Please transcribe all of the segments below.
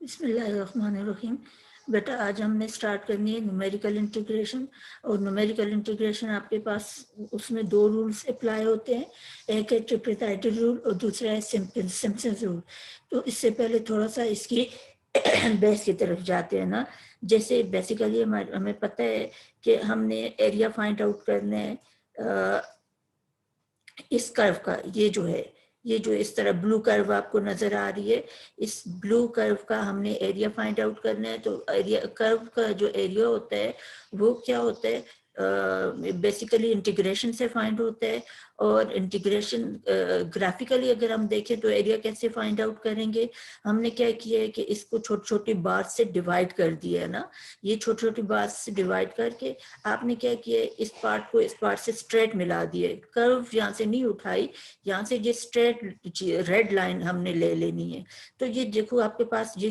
बिस्मिल्लाहिर्रहमानिर्रहीम। बेटा आज हमने स्टार्ट करनी है न्यूमेरिकल इंटीग्रेशन। और न्यूमेरिकल इंटीग्रेशन आपके पास उसमें दो रूल्स अप्लाई होते हैं, एक है ट्रिपलेटाइडल रूल और दूसरा है सिम्पसन रूल। तो इससे पहले थोड़ा सा इसकी बेस की तरफ जाते हैं ना। जैसे बेसिकली हमें पता है कि हमने एरिया फाइंड आउट करना है इस कर्व का। ये जो इस तरह ब्लू कर्व आपको नजर आ रही है, इस ब्लू कर्व का हमने एरिया फाइंड आउट करना है। तो एरिया कर्व का जो एरिया होता है वो क्या होता है, बेसिकली इंटीग्रेशन से फाइंड होता है। और इंटीग्रेशन ग्राफिकली अगर हम देखें तो एरिया कैसे फाइंड आउट करेंगे, हमने क्या किया है कि इसको छोटी छोटी बार से डिवाइड कर दिया है ना। ये छोटी छोटी बार से डिवाइड करके आपने क्या किया है, इस पार्ट को इस पार्ट से स्ट्रेट मिला दिए। कर्व यहाँ से नहीं उठाई, यहाँ से ये स्ट्रेट रेड लाइन हमने ले लेनी है। तो ये देखो आपके पास ये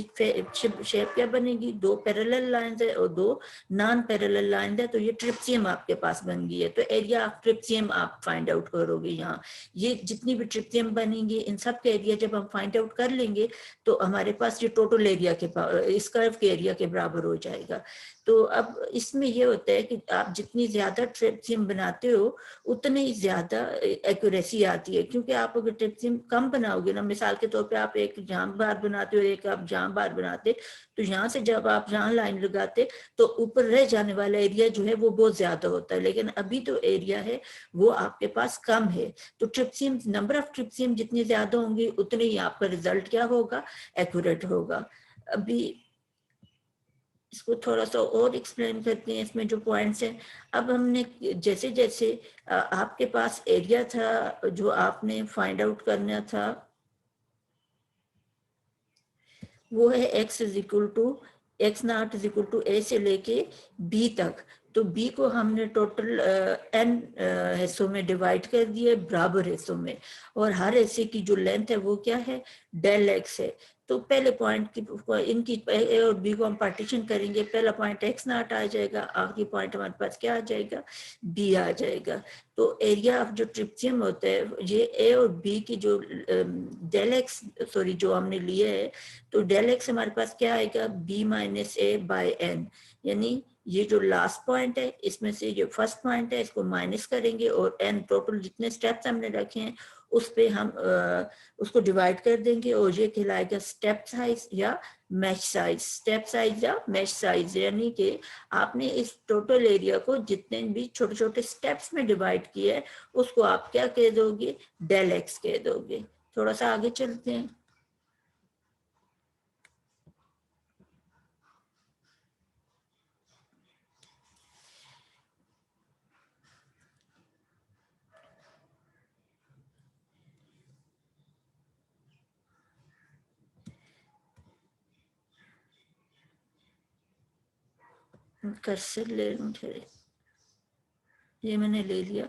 शेप क्या बनेगी, दो पैरेलल लाइंस है और दो नॉन पैरेलल लाइन है। तो ये ट्रिप्सियम आपके पास बन गई है। तो एरिया ऑफ ट्रिप्सियम आप फाइंड आउट करोगे यहाँ। ये जितनी भी ट्रिप्सियम बनेंगी इन सब के एरिया जब हम फाइंड आउट कर लेंगे तो हमारे पास ये टोटल एरिया के इस कर्व के एरिया के बराबर हो जाएगा। तो अब इसमें ये होता है कि आप जितनी ज्यादा ट्रिप्सियम बनाते हो उतनी ज्यादा एक्यूरेसी आती है। क्योंकि आप अगर ट्रिप्सियम कम बनाओगे ना, मिसाल के तौर पे आप एक जहां बार बनाते हो एक आप जहां बार बनाते, तो यहाँ से जब आप जहां लाइन लगाते तो ऊपर रह जाने वाला एरिया जो है वो बहुत ज्यादा होता है। लेकिन अभी तो एरिया है वो आपके पास कम है। तो ट्रिप्सियम, नंबर ऑफ ट्रिप्सियम जितनी ज्यादा होंगी उतने ही आपका रिजल्ट क्या होगा, एक्यूरेट होगा। अभी इसको थोड़ा सा और एक्सप्लेन करते हैं, इसमें जो पॉइंट्स हैं। अब हमने जैसे जैसे आपके पास एरिया था जो आपने फाइंड आउट करना था, वो है x is equal to x naught is equal to a से लेके b तक। तो b को हमने टोटल n हिस्सों में डिवाइड कर दिया बराबर हिस्सों में, और हर हिस्से की जो लेंथ है वो क्या है, डेल x है। तो पहले पॉइंट की इनकी ए और बी को हम पार्टीशन करेंगे। पहला पॉइंट एक्स नॉट आ जाएगा, आखिरी पॉइंट हमारे पास क्या आ जाएगा, बी आ जाएगा। तो एरिया ऑफ जो ट्रिप्सियम होता है ये ए और बी की जो डेल एक्स सॉरी जो हमने लिए है, तो डेल एक्स हमारे पास क्या आएगा, बी माइनस ए बाय एन। यानी ये जो लास्ट पॉइंट है इसमें से जो फर्स्ट पॉइंट है इसको माइनस करेंगे और एन टोटल जितने स्टेप्स हमने रखे हैं उस पे हम उसको डिवाइड कर देंगे और ये कहलाएगा स्टेप साइज या मैश साइज। स्टेप साइज या मैश साइज यानी कि आपने इस टोटल एरिया को जितने भी छोटे छोटे स्टेप्स में डिवाइड किया है उसको आप क्या कह दोगे, डेल एक्स कह दोगे। थोड़ा सा आगे चलते हैं। कर्सर ले लूं, ये मैंने ले लिया।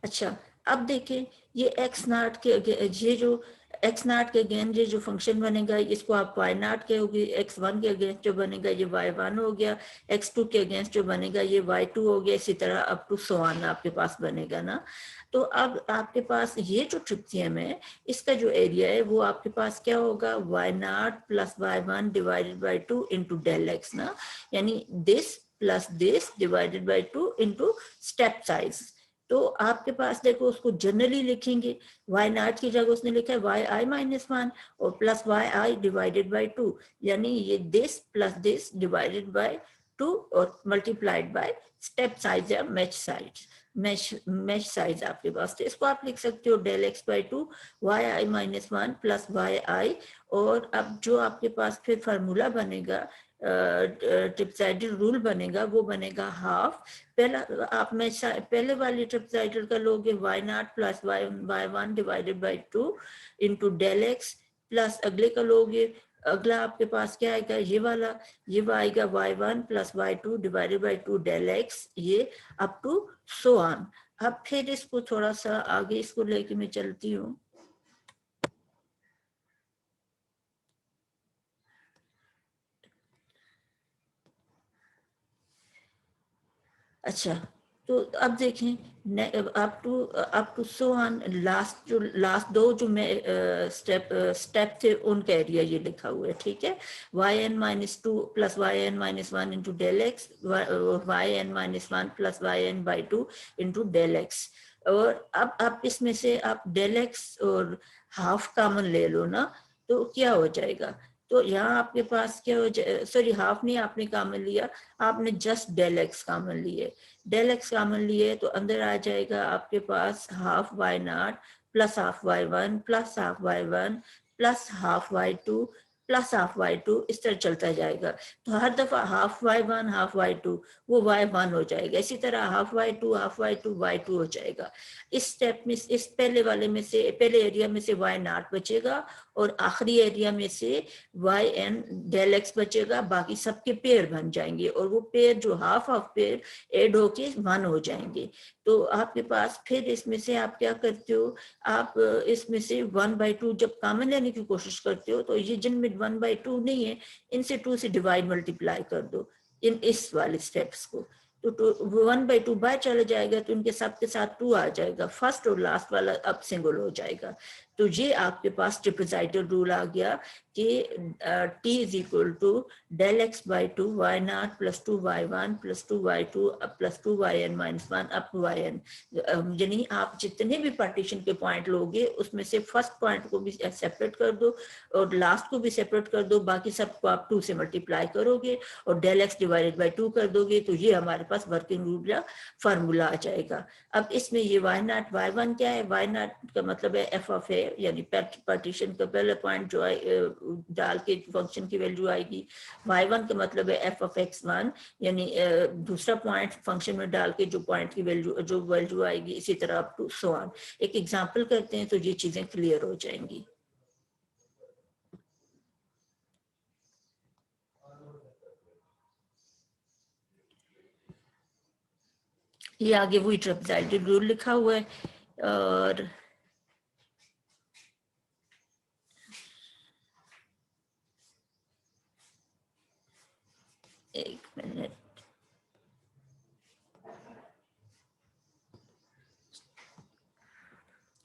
अच्छा, अब देखें ये एक्स नाट के ये जो एक्स नाट के अगेंस्ट ये जो फंक्शन बनेगा इसको आप वाई नाट कहोगे। एक्स वन के अगेंस्ट जो बनेगा ये वाई वन हो गया, एक्स टू के अगेंस्ट जो बनेगा ये वाई टू हो गया। इसी तरह अप टू सो ऑन आपके पास बनेगा ना। तो अब आपके पास ये जो ट्रिप्सियम है इसका जो एरिया है वो आपके पास क्या होगा, y naught plus y one divided by two into del x ना। यानी this plus this divided by two into step size. तो आपके पास देखो उसको जनरली लिखेंगे, वाई नॉट की जगह उसने लिखा है वाई आई माइनस वन और plus y i divided by two. यानी ये this plus this divided by two और मल्टीप्लाइड बाय स्टेप साइज या मैच साइज। मैच साइज आपके पास, तो इसको आप लिख सकते हो del x by two y i minus one plus y i. और अब जो आपके पास फिर फार्मूला बनेगा, ट्रिप्साइडल रूल बनेगा, वो बनेगा हाफ। पहला आप में पहले वाली ट्रिप्साइडल का लोगे y naught plus y one divided by two into del x, plus अगले का लोगे, अगला आपके पास क्या आएगा, ये वाला, ये आएगा y one plus y two divided by two del x, ये अप टू सो ऑन। अब फिर इसको थोड़ा सा आगे इसको लेके मैं चलती हूँ। अच्छा, तो अब देखें up to so on, last दो जो मैं स्टेप थे उनका एरिया ये लिखा हुआ है, ठीक है। yn-2 plus yn-1 into del x, yn-1 plus yn/2 into del x. और अब आप इसमें से आप डेल एक्स और हाफ कॉमन ले लो ना, तो क्या हो जाएगा, तो यहाँ आपके पास क्या हो जाए, सॉरी हाफ नहीं आपने कॉमन लिया, आपने जस्ट डेल एक्स कॉमन लिए, डेल एक्स कॉमन लिए तो अंदर आ जाएगा आपके पास half y naught plus half y one plus half y one plus half y two plus half y two, इस तरह चलता जाएगा। तो हर दफा half y one half y two वो वाई वन हो जाएगा, इसी तरह half y two y two हो जाएगा। इस स्टेप में, इस पहले वाले में से, पहले एरिया में से वाई नॉट बचेगा और आखिरी एरिया में से वाई एन डेल एक्स बचेगा, बाकी सबके पेयर बन जाएंगे और वो पेयर जो हाफ हाफ पेयर एड होके 1 हो जाएंगे। तो आपके पास फिर इसमें से आप क्या करते हो, आप इसमें से 1/2 जब कॉमन लेने की कोशिश करते हो तो ये जिनमें 1/2 नहीं है इनसे 2 से डिवाइड मल्टीप्लाई कर दो इन इस वाले स्टेप्स को, तो 1/2 बाय चला जाएगा तो इनके सब के साथ 2 आ जाएगा, फर्स्ट और लास्ट वाला अब सिंगल हो जाएगा। तो ये आपके पास ट्रिपल रूल आ गया कि t is equal to del x by 2 y naught plus 2 y one plus 2 y two plus 2 y n minus 1 up to y n. यानी आप जितने भी पार्टीशन के पॉइंट लोगे उसमें से फर्स्ट पॉइंट को भी सेपरेट कर दो और लास्ट को भी सेपरेट कर दो, बाकी सबको आप 2 से मल्टीप्लाई करोगे और डेल एक्स डिवाइडेड बाई 2 कर दोगे, तो ये हमारे पास वर्किंग रूल या फार्मूला आ जाएगा। अब इसमें ये वाई नॉट वाई वन क्या है, वाई नॉट का मतलब है एफ ऑफ ए, यानी पार्टीशन का पहला पॉइंट जो डाल के फंक्शन की वैल्यू आएगी, वाई वन का मतलब है एफ ऑफ एक्स वन, यानी दूसरा पॉइंट फंक्शन में डाल के जो पॉइंट की वैल्यू आएगी, इसी तरह अप टू सो ऑन। एक एग्जांपल करते हैं तो ये चीजें क्लियर हो जाएंगी। ये आगे वही ट्रेपेजॉइडल रूल लिखा हुआ है और एक मिनट,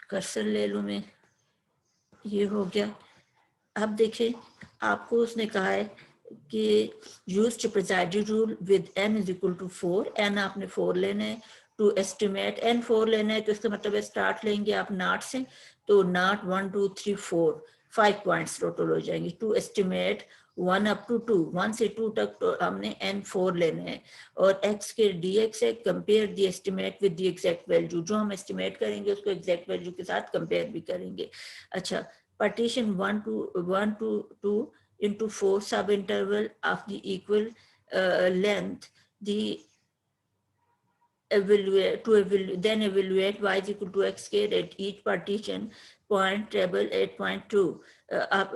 कर्सर ले लूं मैं, ये हो गया। अब देखें आपको उसने कहा है कि use triple rule with n is equal to 4, n आपने 4 लेना है, टू एस्टिमेट n 4 लेना है तो इसका मतलब है स्टार्ट लेंगे आप नॉट से, तो नॉट 1 2 3 4 5 पॉइंट्स टोटल हो जाएंगे, टू एस्टिमेट 1 अप टू 2, 1 से 2 तक तो हमने n 4 लेने हैं और x के dx है, compare the estimate with the exact value, जो हम एस्टिमेट करेंगे उसको एग्जैक्ट वैल्यू के साथ कंपेयर भी करेंगे। अच्छा, partition 1 to 2 into 4 sub interval of the equal length, the then evaluate y is equal to x squared at each partition point table 8.2। आप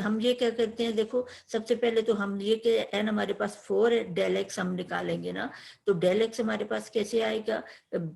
हम ये क्या करते हैं, देखो सबसे पहले तो हम ये कि n हमारे पास 4 है, डेल एक्स हम निकालेंगे ना, तो डेल एक्स हमारे पास कैसे आएगा,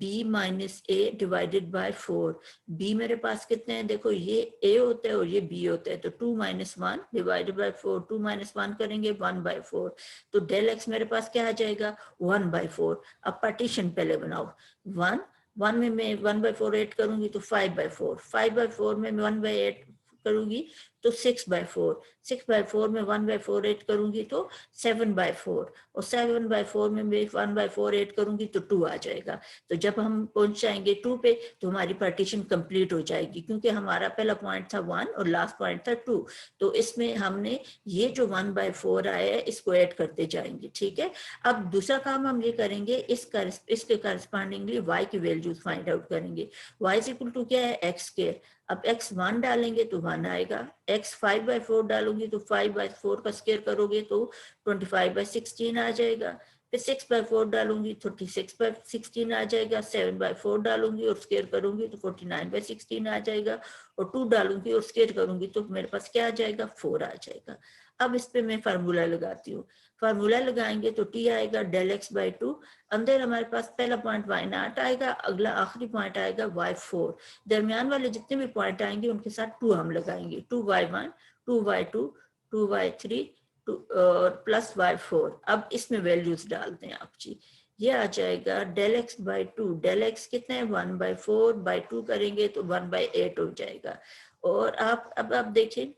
b minus A divided by 4। b मेरे पास कितने हैं, देखो ये a होता है और ये b होता है, तो 2 माइनस 1 डिवाइडेड बाय 4, 2 माइनस 1 करेंगे 1/4, तो डेल एक्स मेरे पास क्या आ जाएगा 1/4। अब पार्टीशन पहले बनाओ, 1 में मैं 1/4 ऐड करूंगी तो 5/4, 5/4 में 1/8 करूंगी तो 6/4, 6/4 में 1/4 ऐड करूंगी तो 7/4 और 7/4 में मैं 1/4 ऐड करूंगी तो 2 आ जाएगा। तो जब हम पहुंच जाएंगे 2 पे तो हमारी पार्टीशन कंप्लीट हो जाएगी, क्योंकि हमारा पहला पॉइंट था 1 और लास्ट पॉइंट था 2, तो इसमें हमने ये जो 1/4 आया है इसको ऐड करते जाएंगे, ठीक है। अब दूसरा काम हम ये करेंगे, इसके करस्पॉन्डिंगली y की वैल्यूज फाइंड आउट करेंगे। y इज इक्वल टू क्या है x स्क्वायर, अब x 1 डालेंगे तो 1 आएगा, x 5/4 डालूंगी तो 5/4 का स्क्वायर करोगे तो 25/16 आ जाएगा, फिर 6/4 डालूंगी तो 36/16 आ जाएगा, 7/4 डालूंगी और स्क्वायर करूंगी तो 49/16 आ जाएगा, और 2 डालूंगी और स्क्वायर करूंगी तो मेरे पास क्या आ जाएगा 4 आ जाएगा। अब इस पे मैं फार्मूला लगाती हूँ, फार्मूला लगाएंगे तो t आएगा डेल एक्स बाई 2, अंदर हमारे पास पहला पॉइंट y नॉट आएगा, अगला आखिरी पॉइंट आएगा y4, दरमियान वाले जितने भी पॉइंट आएंगे उनके साथ 2 हम लगाएंगे, 2y1 2y2 2y3 और प्लस y4। अब इसमें वैल्यूज डालते हैं आप जी, ये आ जाएगा del x by two. Del x कितना है 1/4, बाई टू करेंगे तो 1/8 हो जाएगा। और आप देखिए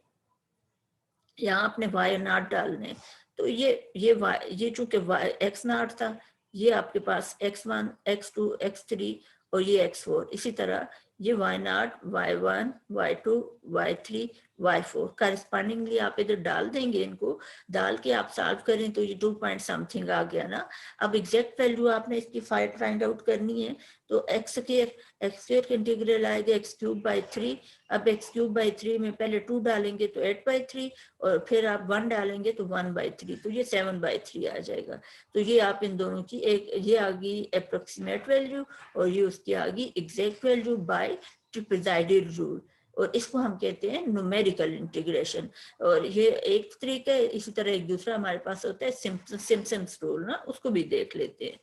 यहाँ आपने वाई नॉट डालने, तो ये वाई, ये चूंकि एक्स नॉट था, ये आपके पास x1 x2 x3 और ये x4, इसी तरह ये why not y1 y2 y3 y4 correspondingly आप इधर डाल देंगे। इनको डाल के आप सॉल्व करें तो ये 2 पॉइंट समथिंग आ गया ना। अब एग्जैक्ट वैल्यू आपने इसकी फाइंड आउट करनी है, तो एक्स स्क्वायर का इंटीग्रल आएगा x³/3। अब x³/3 में पहले 2 डालेंगे तो 8/3, और फिर आप 1 डालेंगे तो 1/3, तो ये 7/3 आ जाएगा। तो ये आप इन दोनों की एक, ये आ गई अप्रोक्सीमेट वैल्यू और ये उसकी आ गई एग्जैक्ट वैल्यू बाय ट्रिपेजाइडल रूल, और इसको हम कहते हैं न्यूमेरिकल इंटीग्रेशन। और ये एक तरीका है। इसी तरह एक दूसरा हमारे पास होता है सिम्पसन्स रूल ना, उसको भी देख लेते हैं।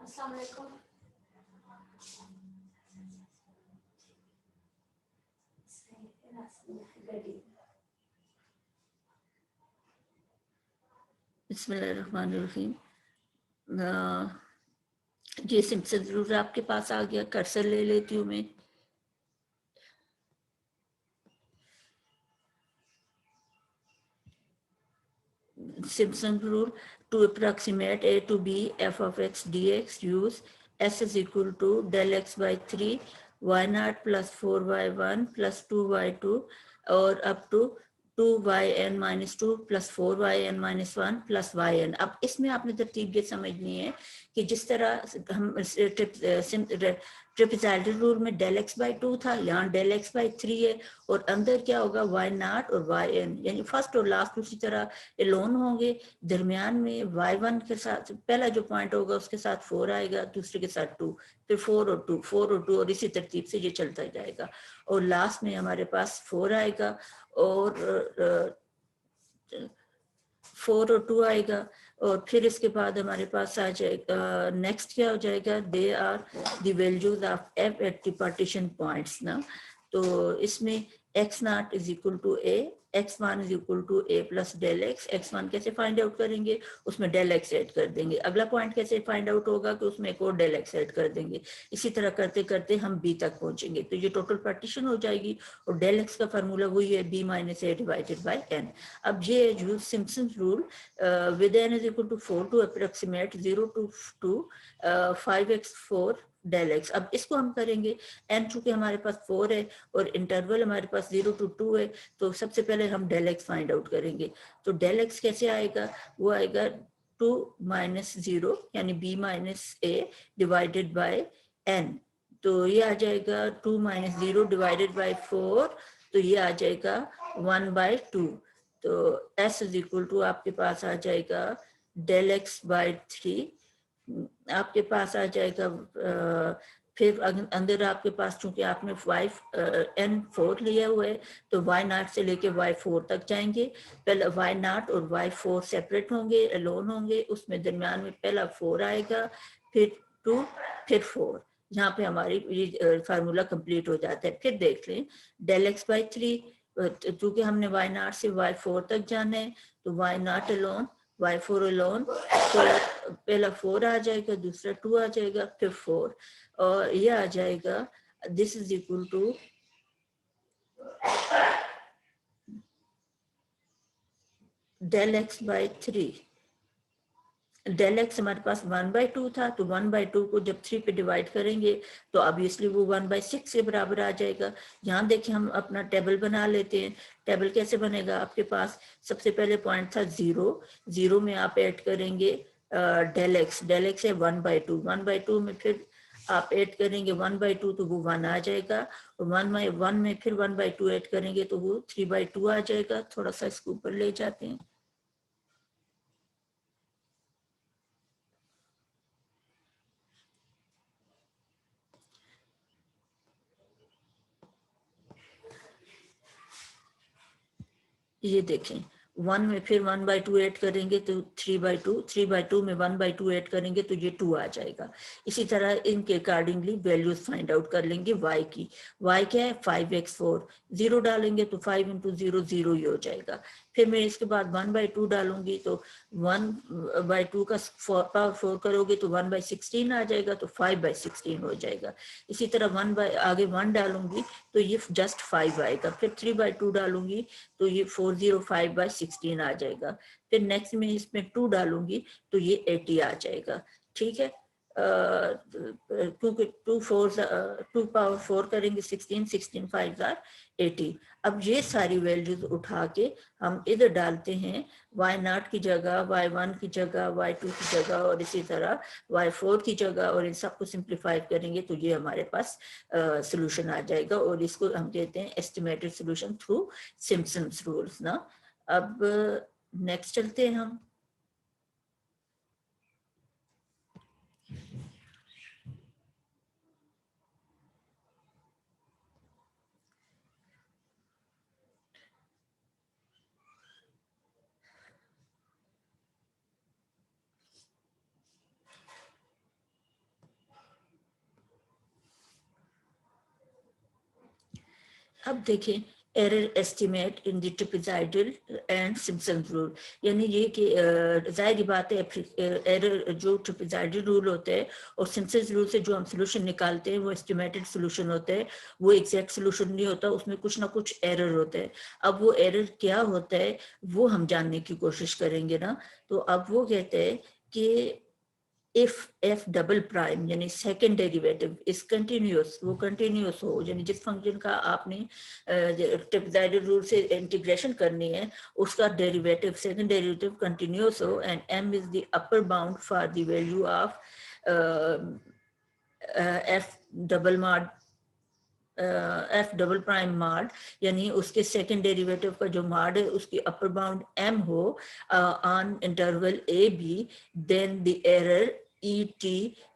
अस्सलाम वालेकुम। बिस्मिल्लाहिर्रहमानिर्रहीम। ये सिम्पसन रूल आपके पास आ गया, कर्सर ले लेती हूँ मैं। Simpson rule: to approximate a to b f of x dx, use s is equal to del x by 3 y naught plus 4y1 plus 2y2 और up to 2yn minus 2 plus 4yn minus 1 plus yn। अब इसमें आपने तरतीब ये समझनी है कि जिस तरह हम ट्रिपेजाइडल रूल में डेल एक्स बाई 2 था, यहाँ डेल एक्स बाई 3 है, और अंदर क्या होगा वाई नॉट और वाई एन, यानी फर्स्ट और लास्ट उसी तरह एलोन होंगे। दरमियान में y1 के साथ पहला जो पॉइंट होगा उसके साथ 4 आएगा, दूसरे के साथ 2, फिर 4 और 2 4 और 2, और इसी तरतीब से ये चलता जाएगा। और लास्ट में हमारे पास 4 आएगा और 4 और 2 आएगा, और फिर इसके बाद हमारे पास आ जाएगा नेक्स्ट क्या हो जाएगा, they are the values of f at the partition points ना। तो इसमें x naught is equal to a, x1 is equal to a plus del x. x1 कैसे फाइंड आउट करेंगे, उसमें डेल एक्स ऐड कर देंगे। अगला पॉइंट कैसे फाइंड आउट होगा कि उसमें एक और डेल एक्स ऐड कर देंगे। इसी तरह करते करते हम b तक पहुंचेंगे, तो ये टोटल पार्टीशन हो जाएगी। और डेल एक्स का फार्मूला वही है b minus A divided by n। अब ये use Simpson rule with n is equal to 4 to approximate 0 to 5x4 del x. अब इसको हम करेंगे, n चूंकि हमारे पास 4 है और इंटरवल हमारे पास 0 to 2 है, तो सबसे पहले हम डेल एक्स फाइंड आउट करेंगे। तो डेल एक्स कैसे आएगा, वो आएगा 2 माइनस 0 यानी b minus a divided by n। तो ये आ जाएगा 2 माइनस 0 डिवाइडेड बाय 4, तो ये आ जाएगा 1/2। तो s इज इक्वल टू आपके पास आ जाएगा डेल एक्स बाई 3, आपके पास आ जाएगा फिर अंदर आपके पास चूंकि आपने n4 लिया हुआ है, तो y0 से लेके y4 तक जाएंगे। पहले y0 और y4 सेपरेट होंगे, अलोन होंगे, उसमें दरमियान में पहला 4 आएगा, फिर 2, फिर 4। यहाँ पे हमारी फार्मूला कंप्लीट हो जाता है। फिर देख लें डेल एक्स बाई 3, चूंकि हमने y0 से y4 तक जाना है, तो y0 अलोन y4 अलोन, तो पहला 4 आ जाएगा, दूसरा 2 आ जाएगा, फिर 4, और ये आ जाएगा this is equal to del x by 3। Del x हमारे पास 1/2 था, तो 1/2 को जब 3 पे डिवाइड करेंगे तो ऑब्वियसली वो 1/6 के बराबर आ जाएगा। यहाँ देखिए हम अपना टेबल बना लेते हैं। टेबल कैसे बनेगा, आपके पास सबसे पहले पॉइंट था 0, 0 में आप ऐड करेंगे डेल एक्स है 1/2, 1/2 में फिर आप ऐड करेंगे 1/2, तो वो 1 आ जाएगा, और 1 में फिर 1/2 ऐड करेंगे तो वो 3/2 आ जाएगा। थोड़ा सा इसको ऊपर ले जाते हैं। ये देखें 1 में फिर 1/2 ऐड करेंगे तो 3/2, 3/2 में 1/2 ऐड करेंगे तो ये 2 आ जाएगा। इसी तरह इनके अकॉर्डिंगली वैल्यूज फाइंड आउट कर लेंगे y की। y क्या है 5x4, 0 डालेंगे तो 5 इंटू 0 0 ही हो जाएगा। फिर मैं इसके बाद 1/2 डालूंगी तो 1/2 का पावर 4 करोगे तो 1/16 आ जाएगा, तो 5/16 हो जाएगा। इसी तरह आगे 1 डालूंगी तो ये जस्ट 5 आएगा। फिर 3/2 डालूंगी तो ये 405/16 आ जाएगा। फिर नेक्स्ट में इसमें 2 डालूंगी तो ये 80 आ जाएगा। ठीक है, क्योंकि 2 पावर 4 करेंगे 16, 16 5 आर 80। अब ये सारी वैल्यूज उठा के हम इधर डालते हैं, y0 की जगह, y1 की जगह, y2 की जगह और इसी तरह y4 की जगह, और इन सबको सिंप्लीफाई करेंगे तो ये हमारे पास सोल्यूशन आ जाएगा। और इसको हम कहते हैं estimated solution through Simpson's rules ना। अब नेक्स्ट चलते हैं हम। अब देखें error estimate in the trapezoidal and Simpson rule, यानी ये कि जाहिर बात है एरर जो ट्रेपेजॉइडल रूल होते हैं और सिम्पसन रूल से जो हम सोल्यूशन निकालते हैं वो एस्टिमेटेड सोल्यूशन होते हैं, वो एग्जैक्ट सोल्यूशन नहीं होता, उसमें कुछ ना कुछ एरर होते हैं। अब वो एरर क्या होता है वो हम जानने की कोशिश करेंगे ना। तो अब वो कहते हैं कि if f डबल प्राइम यानी सेकंड डेरिवेटिव इज कंटिन्यूअस, वो कंटिन्यूअस हो, यानी जिस फंक्शन का आपने ट्रेपेजॉइडल रूल से इंटीग्रेशन करनी है उसका डेरिवेटिव सेकंड डेरिवेटिव कंटिन्यूअस हो, and m is the upper bound for the value of f double mod f double prime mod, यानी उसके सेकंड डेरिवेटिव का जो मॉड है उसकी अपर बाउंड m हो on interval a b, then the error et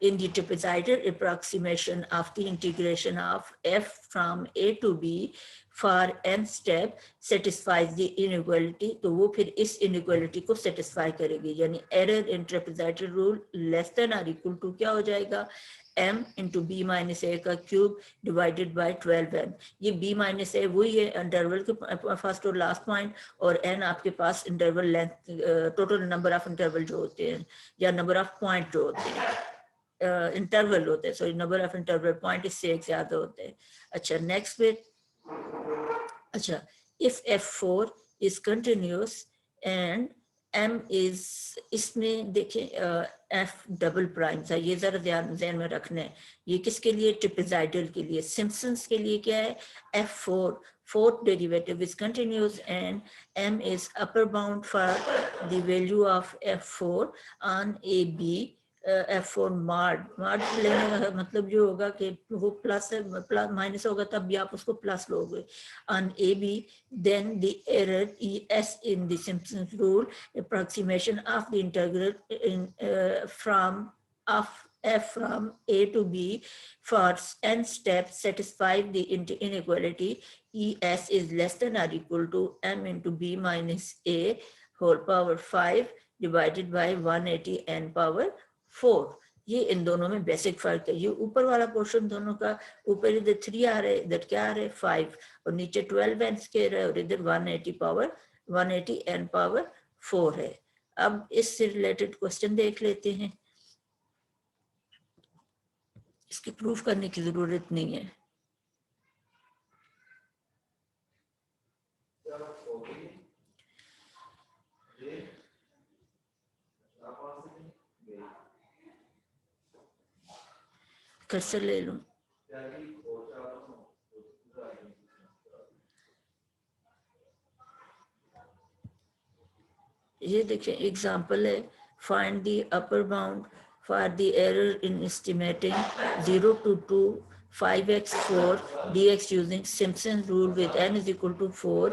in the trapezoidal approximation of the integration of f from a to b for n step satisfies the inequality, तो वो फिर इस inequality को satisfy करेगी, यानी error in trapezoidal rule less than or equal to क्या हो जाएगा m इंटू बी माइनस ए का क्यूब डिवाइडेड बाय 12n। ये b माइनस ए वही है इंटरवल के फर्स्ट और लास्ट पॉइंट, और n आपके पास interval length total number of interval जो होते हैं या नंबर ऑफ पॉइंट जो होते हैं इंटरवल होते हैं, sorry number of interval point इससे एक ज्यादा होते हैं। अच्छा नेक्स्ट पे, अच्छा if f4 is continuous and m is, इसमें देखें f डबल प्राइम था, ये जरा ध्यान में रखना है, ये किसके लिए ट्रेपेजॉइडल के लिए। सिम्पसन्स के लिए क्या है f4 fourth derivative is continuous and m is upper bound for the value of f4 on ab f4 mod लेने का मतलब ये होगा कि वो प्लस है, प्लस माइनस होगा तब भी आप उसको प्लस लोगे on ab, then the error es in the Simpson's rule approximation of the integral in from of f from a to b for n steps satisfy the inequality es is less than or equal to m into b minus a whole power 5 divided by 180 n power 4। ये इन दोनों में basic फर्क है। ये ऊपर वाला portion दोनों का, ऊपर इधर 3 आ रहा है, इधर क्या आ रहा है 5, और नीचे 12 n स्क्वायर है, और इधर 180 n पावर 4 है। अब इससे रिलेटेड क्वेश्चन देख लेते हैं, इसकी प्रूफ करने की जरूरत नहीं है। कर्सर ले लूं, ये देखिए एग्जांपल है, find the upper bound for the error in estimating 0 to 2 5x4 dx using Simpson's rule with n is equal to 4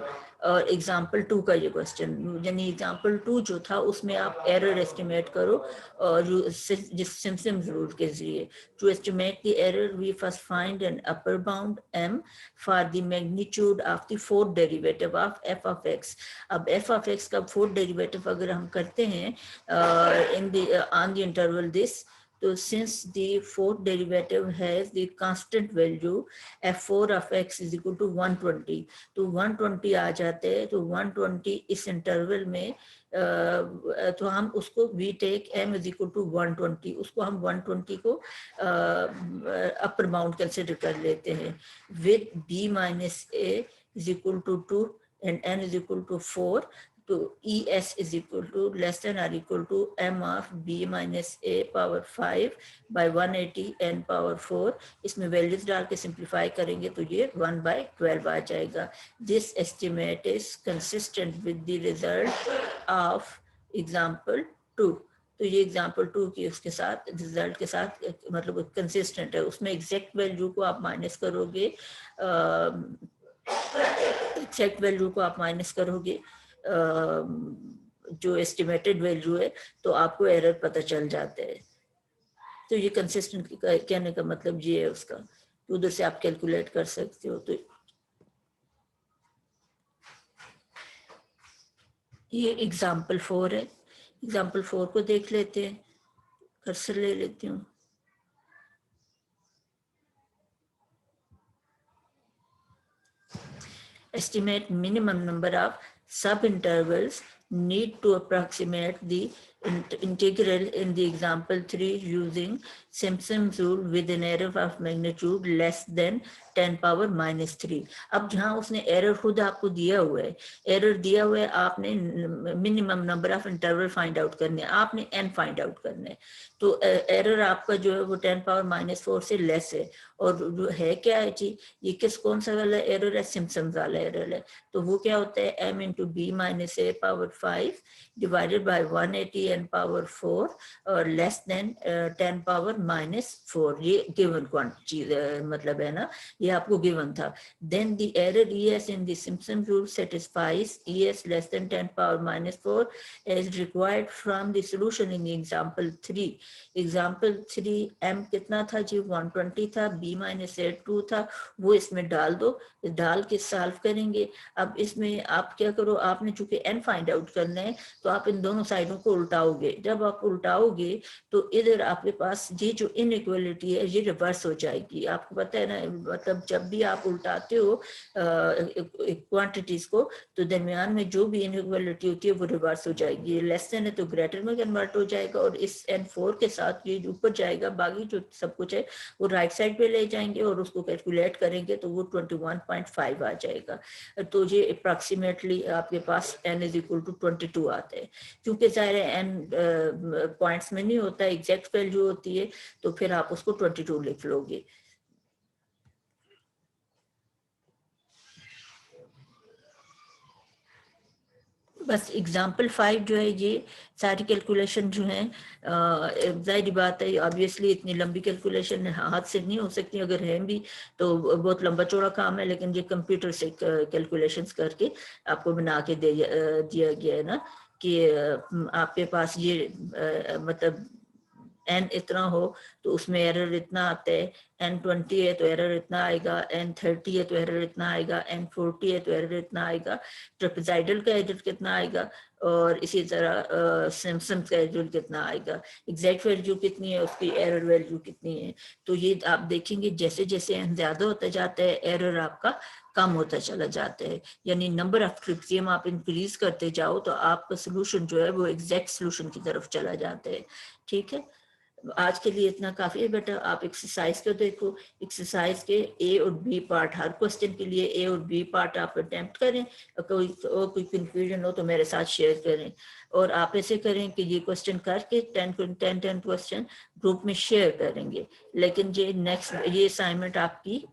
और एग्जाम्पल 2 का ये क्वेश्चन, यानी एग्जाम्पल 2 जो था उसमें आप एरर एस्टिमेट करो और जिस सिम्पसन रूल के जरिए। To estimate the error we first find an upper bound m for the magnitude of the fourth derivative of f of x। अब f ऑफ x का फोर्थ डेरिवेटिव अगर हम करते हैं in the on the interval this, तो since the fourth derivative has the constant value f4 of x is equal to 120, तो 120 आ जाते हैं, तो 120 इस इंटरवल में तो हम उसको we take m is equal to 120, उसको हम 120 को अपर बाउंड कंसिडर कर लेते हैं with b minus a is equal to 2 and n is equal to 4, तो ES is equal to less than or equal to m of b minus a power 5 by 180 n power 4। इसमें values डाल के simplify करेंगे तो ये 1/12 आ जाएगा। This estimate is consistent with the result of example 2। तो ये एग्जाम्पल 2 की उसके साथ रिजल्ट के साथ मतलब कंसिस्टेंट है। उसमें एग्जैक्ट वैल्यू को आप माइनस करोगे, एग्जैक्ट वैल्यू को आप माइनस करोगे जो एस्टिमेटेड वैल्यू है, तो आपको एरर पता चल जाता है। तो ये कंसिस्टेंट कहने का मतलब ये है उसका, तो उधर से आप कैलकुलेट कर सकते हो। तो ये एग्जाम्पल 4 है। एग्जाम्पल 4 को देख लेते हैं, कर्सर ले लेती हूँ। Estimate minimum number of sub-intervals need to approximate the integral in the example 3 using Simpson's rule with an error of magnitude less than 10 power minus 3। अब जहाँ उसने एरर खुद आपको दिया हुआ है, एरर दिया हुआ है, आपने minimum number of interval find out करने, आपने n फाइंड आउट करना है। तो एरर आपका जो है वो 10 पावर माइनस 4 से लेस है। और जो है क्या है जी, ये कौन सा वाला एरर है? सिम्पसन वाला एरर है। तो वो क्या होता है, m into b minus a power 5 divided by 180 n power 4 और लेस देन 10 पावर माइनस 4। ये गिवन क्वांटिटी मतलब है ना, ये आपको गिवन था। Then the error es in the Simpson rule satisfies es less than 10 power minus 4 as required from the solution in the example 3। Example 3 m कितना था जी? 120 था, b माइनस 2 था, वो इसमें डाल दो, डाल के सॉल्व करेंगे। अब इसमें आप क्या करो, आपने चूंकि n फाइंड आउट करना है तो आप इन दोनों साइडों को उल्टाओगे। जब आप उल्टाओगे तो इधर आपके पास ये जो इनइक्वालिटी है ये रिवर्स हो जाएगी। आपको पता है ना, मतलब जब भी आप उल्टाते हो क्वांटिटीज को तो दरमियान में जो भी इनइक्वालिटी होती है वो रिवर्स हो जाएगी। लेस देन है तो ग्रेटर में कन्वर्ट हो जाएगा और इस n4 के साथ ये ऊपर जाएगा, बाकी जो सब कुछ है वो राइट साइड पे ले जाएंगे और उसको कैलकुलेट करेंगे तो वो 21.5 आ जाएगा। तो ये अप्रॉक्सीमेटली आपके पास n इज इक्वल टू 22 आता है। क्योंकि ज़ाहिर है n पॉइंट्स में नहीं होता, एग्जैक्ट वैल्यू होती है, तो फिर आप उसको 22 लिख लोगे। बस एग्जाम्पल 5 जो है ये सारी कैलकुलेशन जो है जाहिर बात है ऑब्वियसली इतनी लंबी कैलकुलेशन हाथ से नहीं हो सकती, अगर है भी तो बहुत लंबा चौड़ा काम है, लेकिन ये कंप्यूटर से कैलकुलेशंस करके आपको बना के दिया गया है ना कि आपके पास ये मतलब n इतना हो तो उसमें एरर इतना आता है, n20 है तो एरर इतना आएगा, n30 है तो एरर इतना आएगा, n40 है तो एरर इतना आएगा, ट्रेपेजॉइडल का एरर कितना आएगा और इसी तरह सिम्पसन का एरर कितना आएगा, एग्जैक्ट वैल्यू कितनी है, उसकी एरर वैल्यू कितनी है। तो ये आप देखेंगे जैसे जैसे n ज्यादा होता जाता है एरर आपका कम होता चला जाता है, यानी नंबर ऑफ ट्रिप्सियम आप इंक्रीज करते जाओ तो आपका सोल्यूशन जो है वो एग्जैक्ट सोल्यूशन की तरफ चला जाता है। ठीक है, आज के लिए इतना काफी है बेटा। आप एक्सरसाइज को देखो, एक्सरसाइज के ए और बी पार्ट, हर क्वेश्चन के लिए ए और बी पार्ट आप अटेम्प्ट करें, कोई कंफ्यूजन हो तो मेरे साथ शेयर करें और आप ऐसे करें कि ये क्वेश्चन करके 10 क्वेश्चन ग्रुप में शेयर करेंगे, लेकिन ये असाइनमेंट आपकी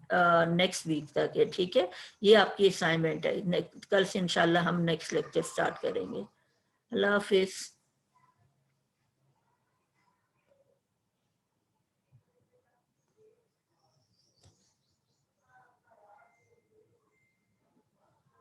नेक्स्ट वीक तक है। ठीक है, ये आपकी असाइनमेंट है, कल से इंशाल्लाह हम नेक्स्ट लेक्चर स्टार्ट करेंगे। अल्लाह हाफिज।